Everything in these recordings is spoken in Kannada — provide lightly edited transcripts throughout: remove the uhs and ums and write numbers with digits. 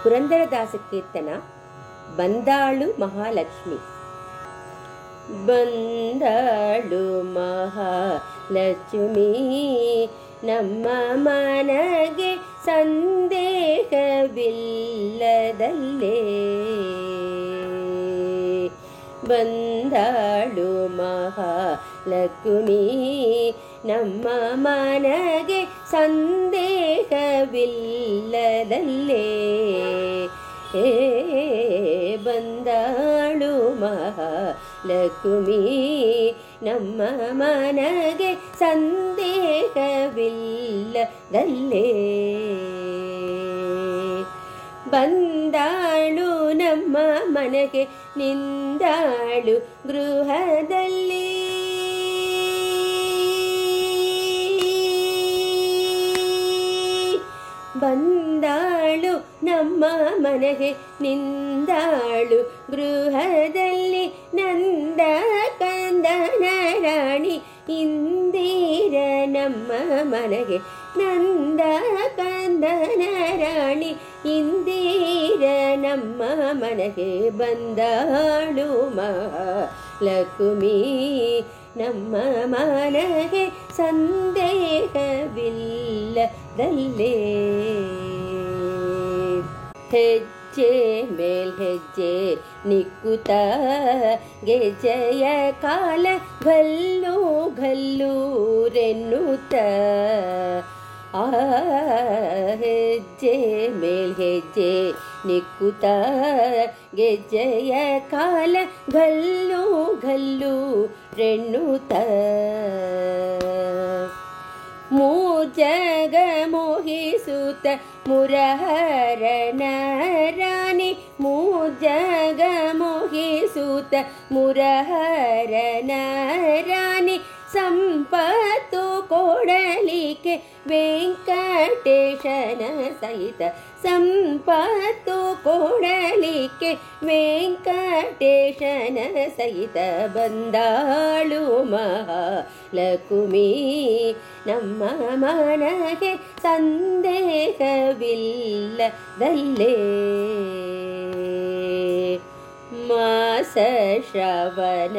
ಪುರಂದರದಾಸ ಕೀರ್ತನ ಬಂದಾಳು ಮಹಾಲಕ್ಷ್ಮಿ. ಬಂದಾಳು ಮಹಾಲಕ್ಷ್ಮಿ ನಮ್ಮ ಮನಗೆ ಸಂದೇಹವಿಲ್ಲದಲ್ಲೇ. ಬಂದಾಳು ಮಹಾಲಕ್ಷ್ಮಿ ನಮ್ಮ ಮನಗೆ ಸಂದೇಹವಿಲ್ಲದಲ್ಲೇ. ಬಂದಾಳು ಮಹಾಲಕ್ಷ್ಮಿ ನಮ್ಮ ಮನಗೆ ಸಂದೇಹವಿಲ್ಲದಲ್ಲೇ. ಬಂದಾಳು ನಮ್ಮ ಮನೆಗೆ ನಿಂದಾಳು ಗೃಹದಲ್ಲಿ. ಬಂದಾಳು ನಮ್ಮ ಮನೆಗೆ ನಿಂದಾಳು ಗೃಹದಲ್ಲಿ. ನಂದ ಕಂದನ ರಾಣಿ ಇಂದಿರ ನಮ್ಮ ಮನೆಗೆ. ನಂದ ಕಂದನ ರಾಣಿ ಇಂದಿರ ನಮ್ಮ ಮನೆಗೆ. ಬಂದಾಳು ಮಹಾಲಕ್ಷ್ಮಿ ನಮ್ಮ ಮನಗೆ ಸಂದೇಹವಿಲ್ಲದಲ್ಲೇ. ಹೆಜ್ಜೆ ಮೇಲ್ ಹೆಜ್ಜೆ ನಿಕ್ಕುತ್ತ ಗೆಜ್ಜೆಯ ಕಾಲ ಗಲ್ಲು ಗಲ್ಲೂರೆನ್ನುತ್ತ. ಹೆಜ್ಜೆ ಮೇಲ್ ಹೆಜ್ಜೆ ನಿಕ್ಕುತ್ತ ಗೆಜ್ಜೆಯ ಕಾಲ ಗಲ್ಲು ಗಲ್ಲೂರೆನ್ನುತ್ತ. ಮೂಜಗ ಮೋಹಿಸುತ್ತ ಮುರಹರನ ರಾಣಿ. ಮೂಜಗ ಮೋಹಿಸುತ್ತ ಮುರಹರನ ರಾಣಿ. ಸಂಪತ್ತು ಕೊಡಲಿಕ್ಕೆ ವೆಂಕಟೇಶನ ಸಹಿತ. ಸಂಪತ್ತು ಕೊಡಲಿಕ್ಕೆ ವೆಂಕಟೇಶನ ಸಹಿತ. ಬಂದಾಳು ಮಹಾಲಕ್ಷ್ಮಿ ನಮ್ಮ ಮನಗೆ ಸಂದೇಹವಿಲ್ಲದಲ್ಲೇ. ಮಾಸ ಶ್ರವಣ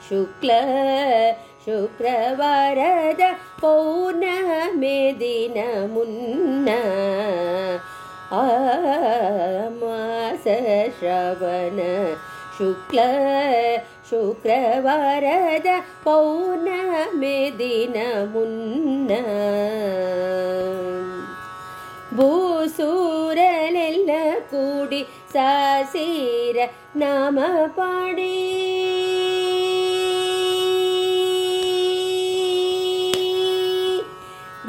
ಶುಕ್ಲ ಶುಕ್ರವಾರದ ಪೌರ್ಣಮಿ ದಿನ ಮುನ್ನ. ಮಾಸ ಶ್ರವಣ ಶುಕ್ಲ ಶುಕ್ರವಾರದ ಪೌರ್ಣಮಿ ದಿನ ಮುನ್ನ. ಭೂಸೂರಲೆಲ್ಲ ಕೂಡಿ ಸಾಸಿರ ನಾಮ ಪಾಡಿ.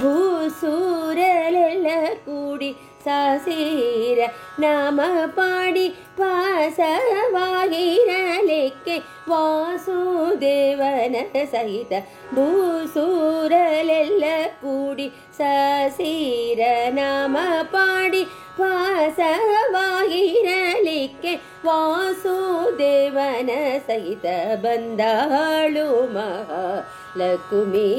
ಭೂಸೂರಲೆಲ್ಲ ಕೂಡಿ ಸಾಸಿರ ನಾಮ ಪಾಡಿ. ವಾಸವಾಗಿರಲಿಕ್ಕೆ ವಾಸುದೇವನ ಸಹಿತ. ಭೂಸೂರಲೆಲ್ಲ ಕೂಡಿ ಸಾಸಿರ ನಾಮ ಪಾಡಿ. ವಾಸವಾಗಿರಲಿಕ್ಕೆ ವಾಸುದೇವನ ಸಹಿತ. ಬಂದಾಳು ಮಹಾಲಕ್ಷ್ಮಿ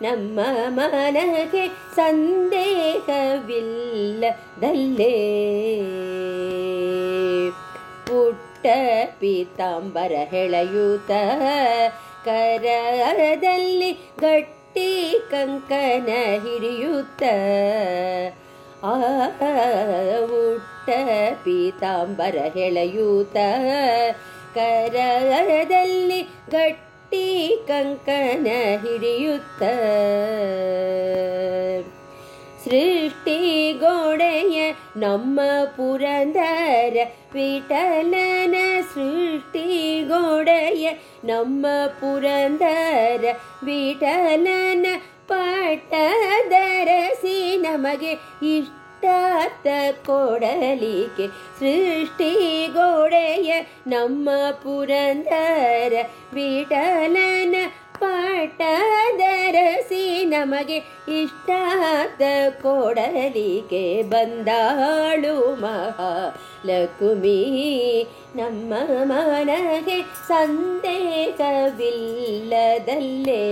ನಮ್ಮ ಮನಗೆ ಸಂದೇಹವಿಲ್ಲದಲ್ಲೇ. ಪುಟ್ಟ ಪೀತಾಂಬರ ಹೆಳೆಯೂತ ಕರದಲ್ಲಿ ಗಟ್ಟಿ ಕಂಕಣ ಹಿಡಿಯುತ್ತ. ಉಟ್ಟ ಪೀತಾಂಬರ ಹೆಳೆಯೂತ ಕರದಲ್ಲಿ ಗಟ್ಟಿ ಕಂಕಣ ಹಿಡಿಯುತ್ತ. ಸೃಷ್ಟಿ ಗೋಡೆಯ ನಮ್ಮ ಪುರಂದರ ವಿಠಲನ. ಸೃಷ್ಟಿ ಗೋಡೆಯ ನಮ್ಮ ಪುರಂದರ ವಿಠಲನ. ಪಟ್ಟದರಸಿ ನಮಗೆ ಇಷ್ಟಾರ್ಥ ಕೊಡಲಿಕ್ಕೆ. ಸೃಷ್ಟಿ ಗೋಡೆಯ ನಮ್ಮ ಪುರಂದರ ವಿಠಲನ. ಪಟ್ಟದರಸಿ ನಮಗೆ ಇಷ್ಟಾರ್ಥ ಕೊಡಲಿಕ್ಕೆ. ಬಂದಾಳು ಮಹಾಲಕ್ಷ್ಮಿ ನಮ್ಮ ಮನಗೆ ಸಂದೇಹವಿಲ್ಲದಲ್ಲೇ.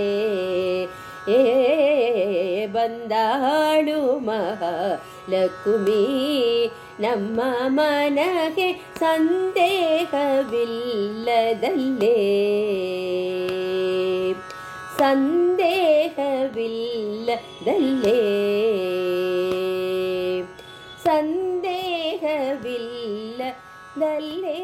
ಬಂದಾಳು ಮಹಾಲಕ್ಷ್ಮಿ ನಮ್ಮ ಮನಗೆ ಸಂದೇಹವಿಲ್ಲದಲ್ಲೇ ಸಂದೇಹವಿಲ್ಲದಲ್ಲೇ ಸಂದೇಹವಿಲ್ಲದಲ್ಲೇ